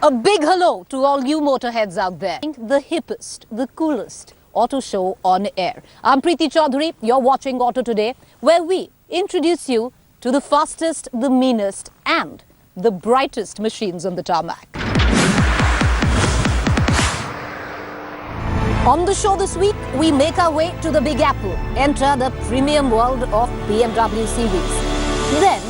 A big hello to all you motorheads out there. The hippest, the coolest auto show on air. I'm Preeti Chaudhary. You're watching Auto Today, where we introduce you to the fastest, the meanest and the brightest machines on the tarmac. On the show this week, we make our way to the Big Apple, enter the premium world of BMW series. Then,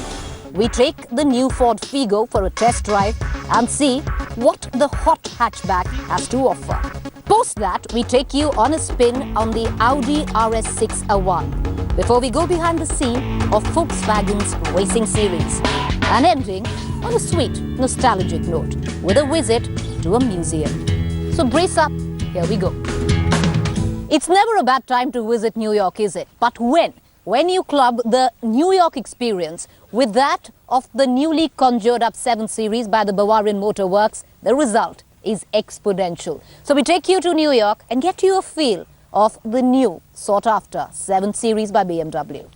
we take the new Ford Figo for a test drive and see what the hot hatchback has to offer. Post that, we take you on a spin on the Audi RS6 Avant before we go behind the scene of Volkswagen's racing series and ending on a sweet, nostalgic note with a visit to a museum. So brace up, here we go. It's never a bad time to visit New York, is it? But when you club the New York experience with that of the newly conjured up 7 Series by the Bavarian Motor Works, the result is exponential. So we take you to New York and get you a feel of the new sought after 7 Series by BMW.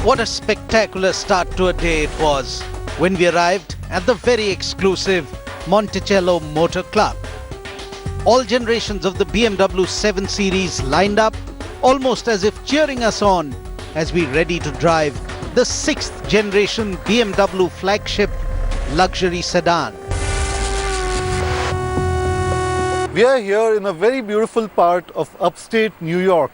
What a spectacular start to a day it was when we arrived at the very exclusive Monticello Motor Club. All generations of the BMW 7 Series lined up, almost as if cheering us on as we ready to drive the 6th generation BMW flagship luxury sedan. We are here in a very beautiful part of upstate New York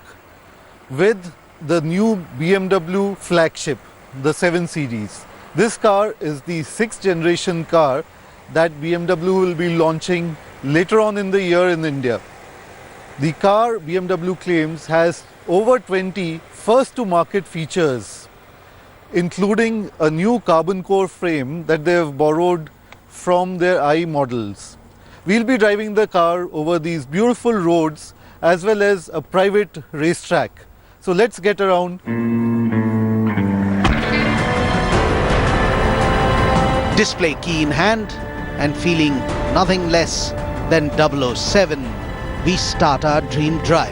with the new BMW flagship, the 7 Series. This car is the 6th generation car that BMW will be launching later on in the year in India. The car, BMW claims, has over 20 first-to-market features, including a new carbon core frame that they have borrowed from their I models. We'll be driving the car over these beautiful roads as well as a private racetrack. So let's get around. Display key in hand and feeling nothing less than 007, we start our dream drive.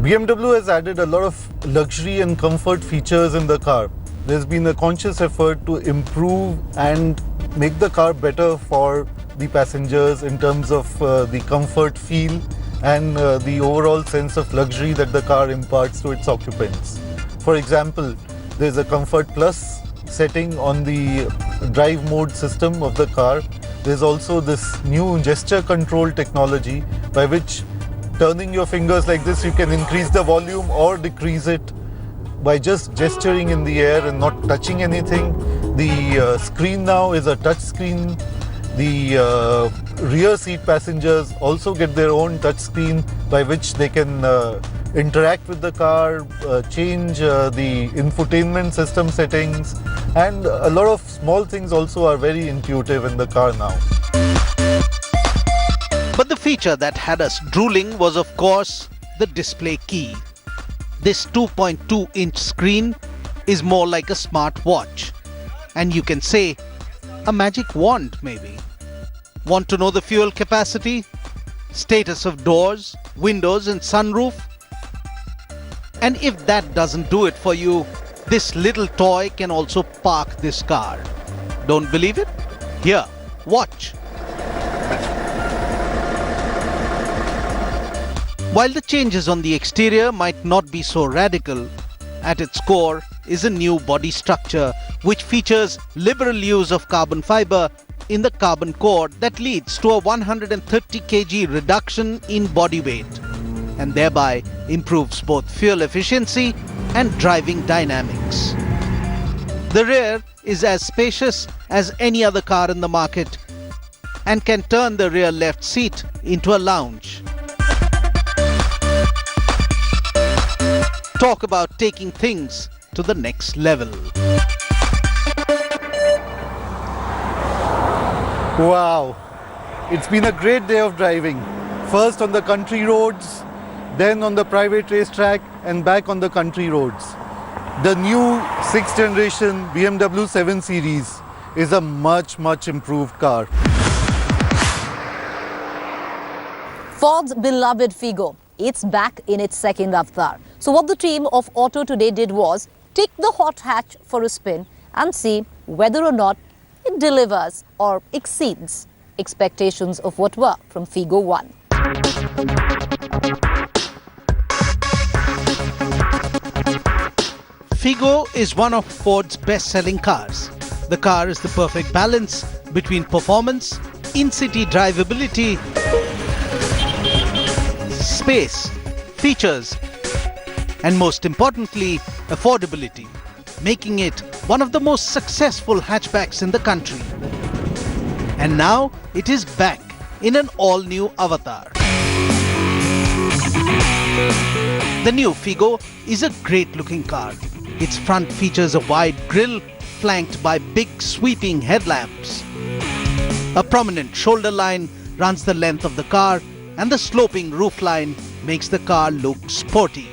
BMW has added a lot of luxury and comfort features in the car. There's been a conscious effort to improve and make the car better for the passengers in terms of the comfort feel and the overall sense of luxury that the car imparts to its occupants. For example, there's a Comfort Plus setting on the drive mode system of the car. There's also this new gesture control technology by which turning your fingers like this, you can increase the volume or decrease it by just gesturing in the air and not touching anything. The screen now is a touch screen. The rear seat passengers also get their own touch screen by which they can interact with the car, change the infotainment system settings, and a lot of small things also are very intuitive in the car now. But the feature that had us drooling was, of course, the display key. This 2.2-inch screen is more like a smart watch, and you can say a magic wand maybe. Want to know the fuel capacity, status of doors, windows and sunroof? And if that doesn't do it for you, this little toy can also park this car. Don't believe it? Here, watch. While the changes on the exterior might not be so radical, at its core is a new body structure which features liberal use of carbon fiber in the carbon core that leads to a 130 kg reduction in body weight and thereby improves both fuel efficiency and driving dynamics. The rear is as spacious as any other car in the market and can turn the rear left seat into a lounge. Talk about taking things to the next level. Wow, it's been a great day of driving. First on the country roads, then on the private racetrack and back on the country roads. The new 6th generation BMW 7 Series is a much improved car. Ford's beloved Figo, it's back in its second avatar. So what the team of Auto Today did was take the hot hatch for a spin and see whether or not it delivers or exceeds expectations of what were from Figo 1. Figo is one of Ford's best-selling cars. The car is the perfect balance between performance, in-city drivability, space, features, and most importantly, affordability, making it one of the most successful hatchbacks in the country. And now it is back in an all-new avatar. The new Figo is a great-looking car. Its front features a wide grille flanked by big sweeping headlamps. A prominent shoulder line runs the length of the car, and the sloping roofline makes the car look sporty.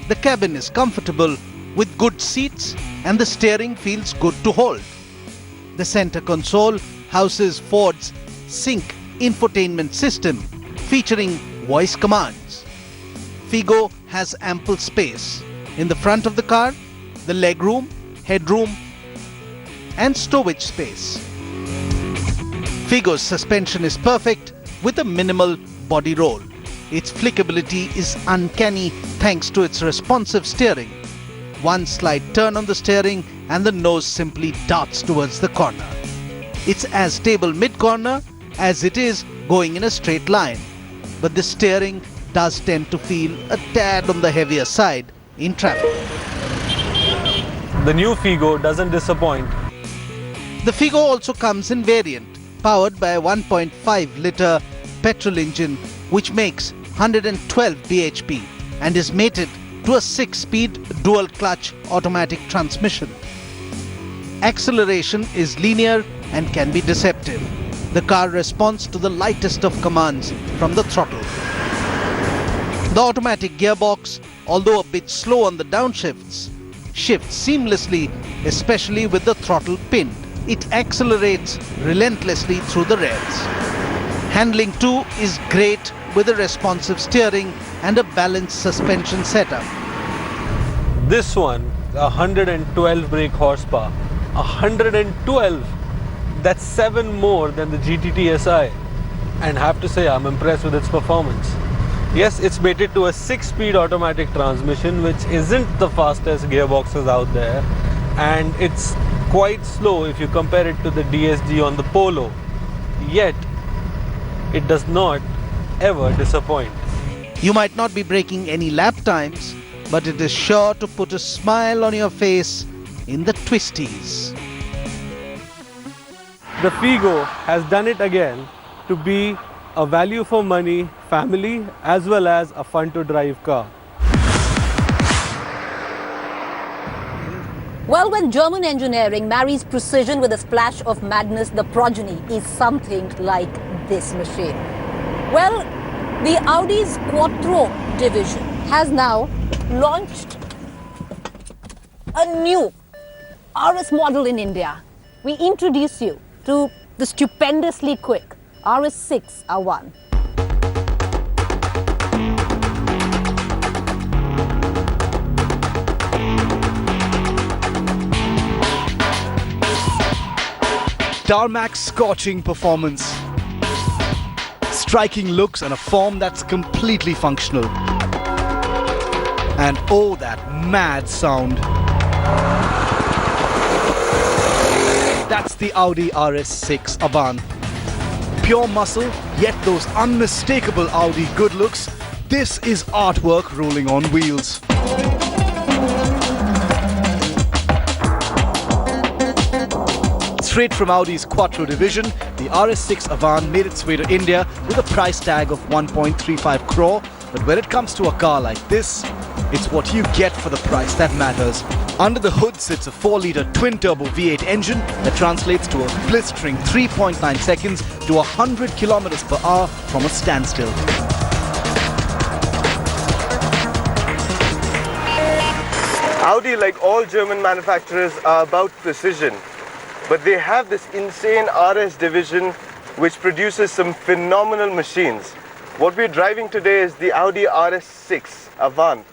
The cabin is comfortable with good seats, and the steering feels good to hold. The center console houses Ford's Sync infotainment system featuring voice commands. Figo has ample space in the front of the car, the legroom, headroom, and stowage space. Figo's suspension is perfect with a minimal body roll. Its flickability is uncanny thanks to its responsive steering. One slight turn on the steering and the nose simply darts towards the corner. It's as stable mid-corner as it is going in a straight line, but the steering does tend to feel a tad on the heavier side in traffic. The new Figo doesn't disappoint. The Figo also comes in variant, powered by a 1.5-litre petrol engine which makes 112 bhp and is mated to a 6-speed dual-clutch automatic transmission. Acceleration is linear and can be deceptive. The car responds to the lightest of commands from the throttle. The automatic gearbox, although a bit slow on the downshifts, shifts seamlessly, especially with the throttle pinned. It accelerates relentlessly through the revs. Handling too is great with a responsive steering and a balanced suspension setup. This one, 112 brake horsepower. 112! That's 7 more than the GTT SI. And have to say, I'm impressed with its performance. Yes, it's mated to a 6-speed automatic transmission, which isn't the fastest gearboxes out there. And it's quite slow if you compare it to the DSG on the Polo. Yet, it does not ever disappoint. You might not be breaking any lap times, but it is sure to put a smile on your face in the twisties. The Figo has done it again to be a value for money family as well as a fun to drive car. Well, when German engineering marries precision with a splash of madness, the progeny is something like this machine. Well, the Audi's Quattro division has now launched a new RS model in India. We introduce you to the stupendously quick RS6 Avant. Tarmac's scorching performance, striking looks and a form that's completely functional. And oh, that mad sound. That's the Audi RS6 Avant. Pure muscle, yet those unmistakable Audi good looks. This is artwork rolling on wheels. Straight from Audi's Quattro division, the RS6 Avant made its way to India with a price tag of 1.35 crore. But when it comes to a car like this, it's what you get for the price that matters. Under the hood sits a 4-litre twin-turbo V8 engine that translates to a blistering 3.9 seconds to 100 kilometers per hour from a standstill. Audi, like all German manufacturers, are about precision, but they have this insane RS division which produces some phenomenal machines. What we're driving today is the Audi RS6 Avant,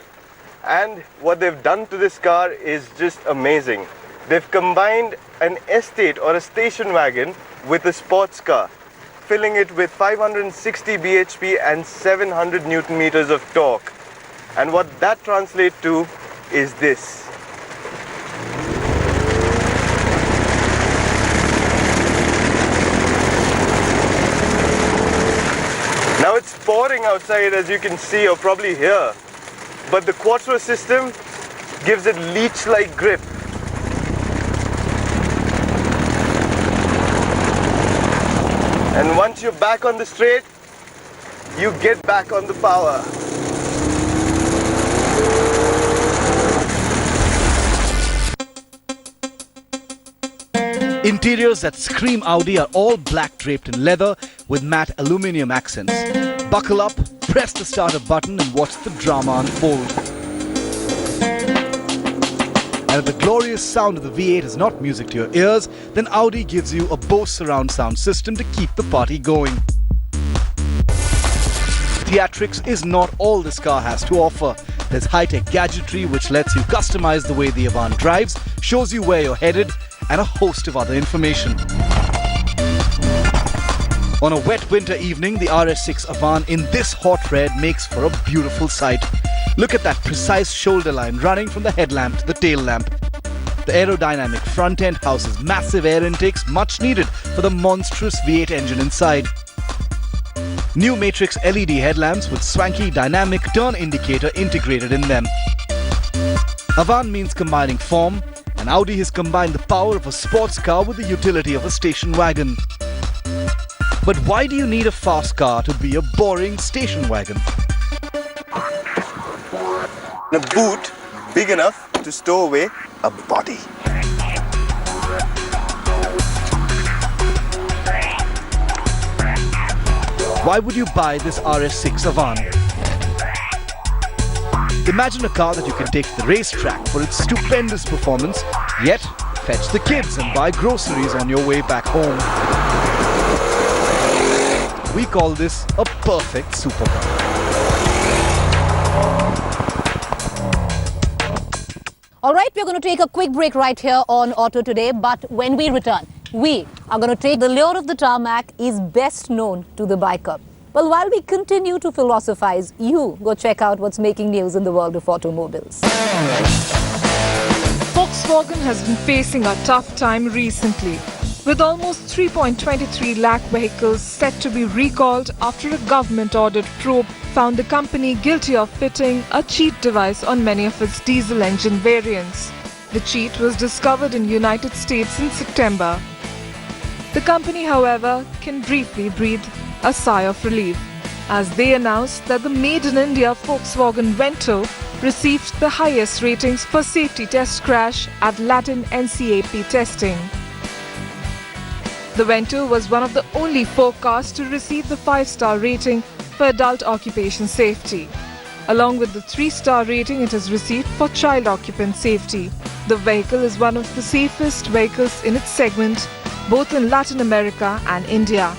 and what they've done to this car is just amazing. They've combined an estate or a station wagon with a sports car, filling it with 560 bhp and 700 Newton meters of torque. And what that translates to is this. Now it's pouring outside, as you can see or probably hear, but the Quattro system gives it leech-like grip. And once you're back on the straight, you get back on the power. Interiors that scream Audi are all black draped in leather with matte aluminium accents. Buckle up, press the starter button and watch the drama unfold. And if the glorious sound of the V8 is not music to your ears, then Audi gives you a Bose surround sound system to keep the party going. Theatrics is not all this car has to offer. There's high-tech gadgetry which lets you customize the way the Avant drives, shows you where you're headed, and a host of other information. On a wet winter evening, the RS6 Avant in this hot red makes for a beautiful sight. Look at that precise shoulder line running from the headlamp to the tail lamp. The aerodynamic front end houses massive air intakes, much needed for the monstrous V8 engine inside. New matrix LED headlamps with swanky dynamic turn indicator integrated in them. Avant means combining form, and Audi has combined the power of a sports car with the utility of a station wagon. But why do you need a fast car to be a boring station wagon? A boot big enough to stow away a body. Why would you buy this RS6 Avant? Imagine a car that you can take to the racetrack for its stupendous performance, yet fetch the kids and buy groceries on your way back home. We call this a perfect supercar. Alright, we're going to take a quick break right here on Auto Today, but when we return, we are going to take the lure of the tarmac is best known to the biker. Well, while we continue to philosophize, you go check out what's making news in the world of automobiles. Volkswagen has been facing a tough time recently, with almost 3.23 lakh vehicles set to be recalled after a government-ordered probe found the company guilty of fitting a cheat device on many of its diesel engine variants. The cheat was discovered in the United States in September. The company, however, can briefly breathe a sigh of relief, as they announced that the Made in India Volkswagen Vento received the highest ratings for safety test crash at Latin NCAP testing. The Vento was one of the only 4 cars to receive the 5-star rating for adult occupation safety. Along with the 3-star rating it has received for child occupant safety. The vehicle is one of the safest vehicles in its segment, both in Latin America and India.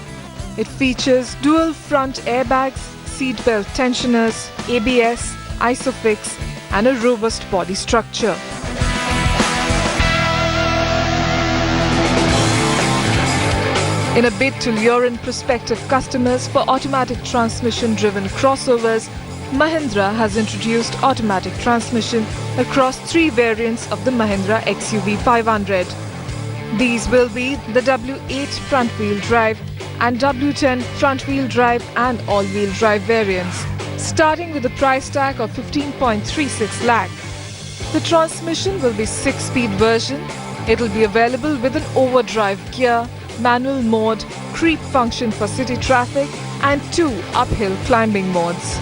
It features dual front airbags, seatbelt tensioners, ABS, ISOFIX, and a robust body structure. In a bid to lure in prospective customers for automatic transmission-driven crossovers, Mahindra has introduced automatic transmission across 3 variants of the Mahindra XUV 500. These will be the W8 front-wheel drive and W10 front-wheel drive and all-wheel drive variants, starting with a price tag of 15.36 lakh. The transmission will be 6-speed version. It will be available with an overdrive gear, manual mode, creep function for city traffic, and 2 uphill climbing modes.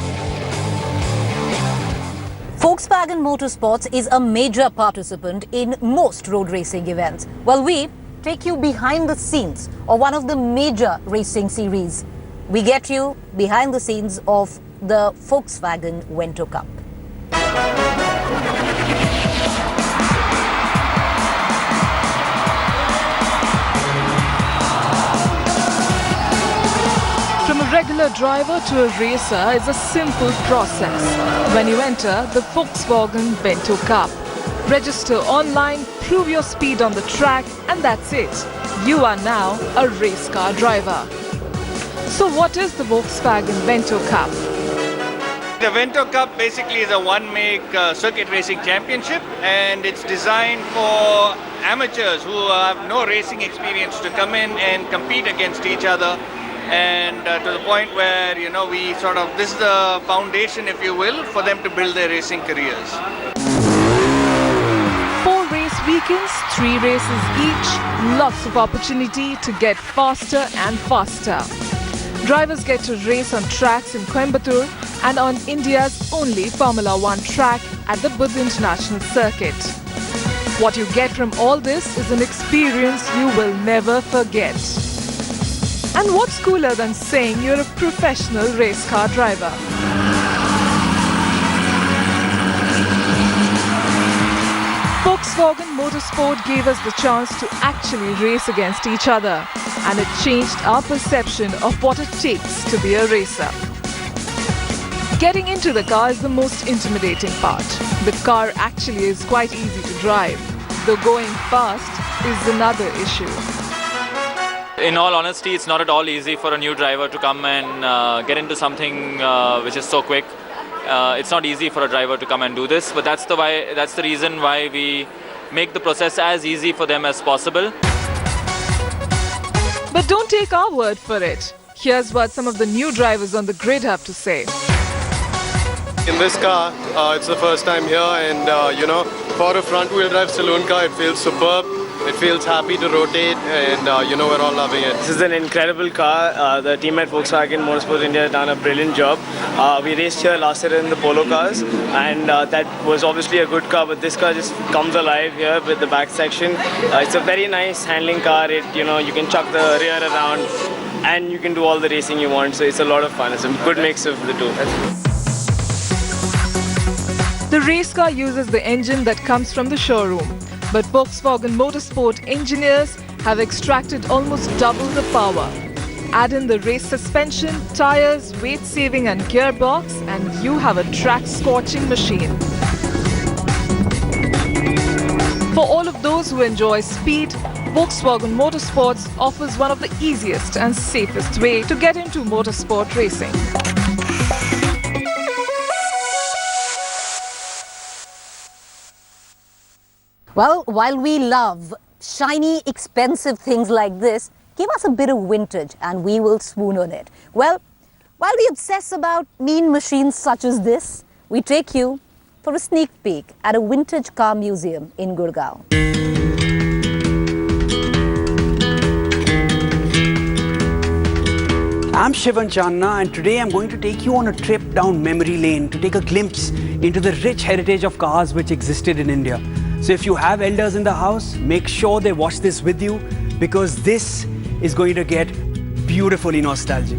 Volkswagen Motorsports is a major participant in most road racing events. Well, we take you behind the scenes of one of the major racing series. We get you behind the scenes of the Volkswagen Vento Cup. regular driver to a racer is a simple process when you enter the Volkswagen Vento Cup. Register online, prove your speed on the track, and that's it. You are now a race car driver. So what is the Volkswagen Vento Cup? The Vento Cup basically is a one-make circuit racing championship, and it's designed for amateurs who have no racing experience to come in and compete against each other, and to the point where, you know, this is the foundation, if you will, for them to build their racing careers. 4 race weekends, 3 races each, lots of opportunity to get faster and faster. Drivers get to race on tracks in Coimbatore and on India's only Formula 1 track at the Buddha International Circuit. What you get from all this is an experience you will never forget. And what's cooler than saying you're a professional race car driver? Volkswagen Motorsport gave us the chance to actually race against each other, and it changed our perception of what it takes to be a racer. Getting into the car is the most intimidating part. The car actually is quite easy to drive, though going fast is another issue. In all honesty, it's not at all easy for a new driver to come and get into something which is so quick. It's not easy for a driver to come and do this, but that's the reason why we make the process as easy for them as possible. But don't take our word for it. Here's what some of the new drivers on the grid have to say. In this car, it's the first time here, and you know, for a front-wheel drive saloon car, it feels superb. It feels happy to rotate, and you know, we're all loving it. This is an incredible car. The team at Volkswagen Motorsport India has done a brilliant job. We raced here last year in the Polo cars, and that was obviously a good car, but this car just comes alive here with the back section. It's a very nice handling car. You know, you can chuck the rear around, and you can do all the racing you want, so it's a lot of fun. It's a good mix of the two. The race car uses the engine that comes from the showroom, but Volkswagen Motorsport engineers have extracted almost double the power. Add in the race suspension, tires, weight saving and gearbox, and you have a track-scorching machine. For all of those who enjoy speed, Volkswagen Motorsports offers one of the easiest and safest way to get into motorsport racing. Well, while we love shiny, expensive things like this, give us a bit of vintage and we will swoon on it. Well, while we obsess about mean machines such as this, we take you for a sneak peek at a vintage car museum in Gurgaon. I'm Shivan Channa, and today I'm going to take you on a trip down memory lane to take a glimpse into the rich heritage of cars which existed in India. So if you have elders in the house, make sure they watch this with you, because this is going to get beautifully nostalgic.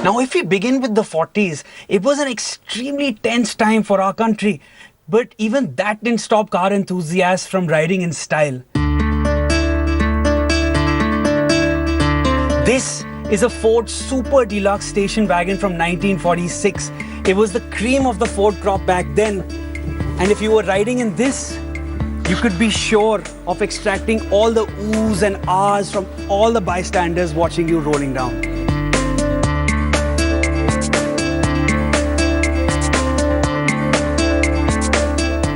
Now, if we begin with the 40s, it was an extremely tense time for our country. But even that didn't stop car enthusiasts from riding in style. This is a Ford Super Deluxe station wagon from 1946. It was the cream of the Ford crop back then. And if you were riding in this, you could be sure of extracting all the oohs and ahs from all the bystanders watching you rolling down.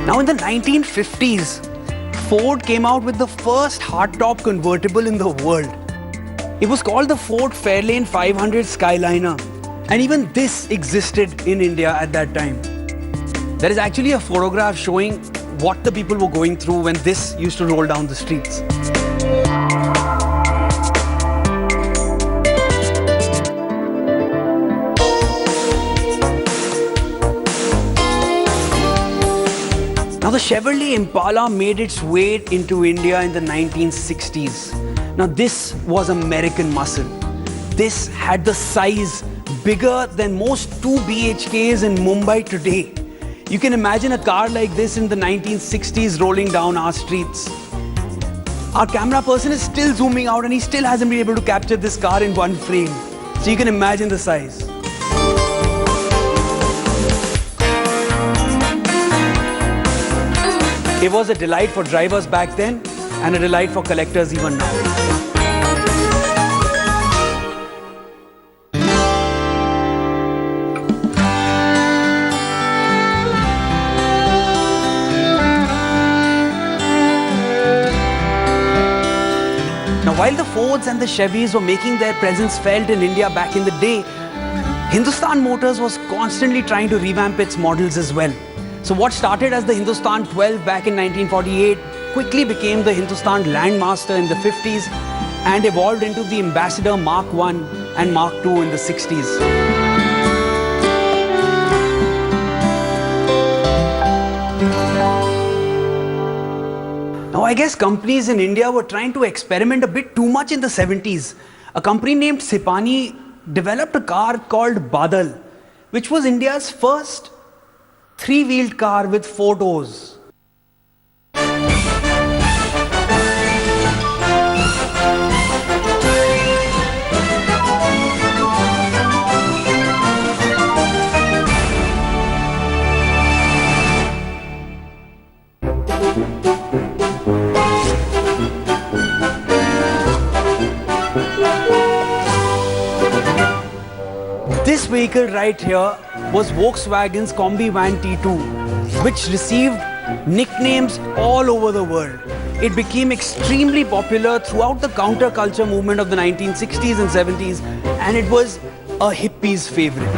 Now in the 1950s, Ford came out with the first hardtop convertible in the world. It was called the Ford Fairlane 500 Skyliner, and even this existed in India at that time. There is actually a photograph showing what the people were going through when this used to roll down the streets. Chevrolet Impala made its way into India in the 1960s. Now this was American muscle. This had the size bigger than most 2 BHKs in Mumbai today. You can imagine a car like this in the 1960s rolling down our streets. Our camera person is still zooming out and he still hasn't been able to capture this car in one frame. So you can imagine the size. It was a delight for drivers back then and a delight for collectors even now. Now, while the Fords and the Chevys were making their presence felt in India back in the day, Hindustan Motors was constantly trying to revamp its models as well. So what started as the Hindustan 12 back in 1948 quickly became the Hindustan Landmaster in the 50s and evolved into the Ambassador Mark I and Mark II in the 60s. Now, I guess companies in India were trying to experiment a bit too much in the 70s. A company named Sipani developed a car called Badal, which was India's first 3-wheeled car with 4 doors. This vehicle right here was Volkswagen's Combi Van T2, which received nicknames all over the world. It became extremely popular throughout the counterculture movement of the 1960s and 70s, and it was a hippie's favorite.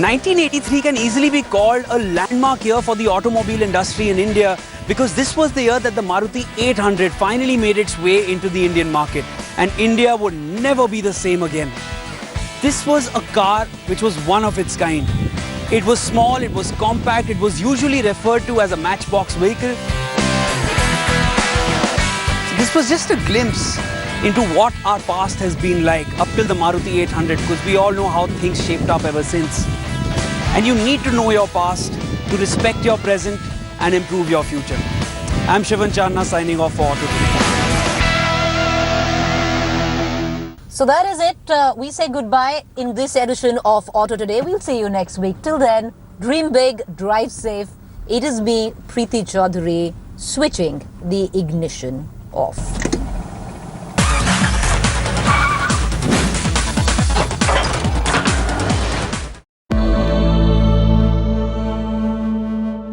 (1983) can easily be called a landmark year for the automobile industry in India because this was the year that the Maruti 800 finally made its way into the Indian market, and India would never be the same again. This was a car which was one of its kind. It was small, it was compact, it was usually referred to as a matchbox vehicle. So this was just a glimpse into what our past has been like up till the Maruti 800, because we all know how things shaped up ever since. And you need to know your past to respect your present and improve your future. I'm Shivan Channa signing off for Auto Today. So that is it. We say goodbye in this edition of Auto Today. We'll see you next week. Till then, dream big, drive safe. It is me, Preeti Chaudhary, switching the ignition off.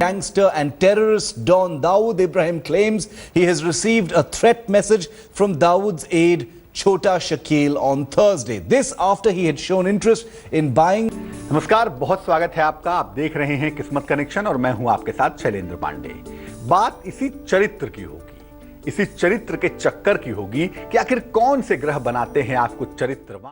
Gangster and terrorist Don Dawood Ibrahim claims he has received a threat message from Dawood's aide Chota Shakil on Thursday. This after he had shown interest in buying. नमस्कार, बहुत स्वागत है आपका। आप देख रहे हैं किस्मत कनेक्शन और मैं हूं आपके साथ शैलेंद्र पांडे। बात इसी चरित्र की होगी, इसी चरित्र के चक्कर की होगी कि आखिर कौन से ग्रह बनाते हैं आपको चरित्रवान।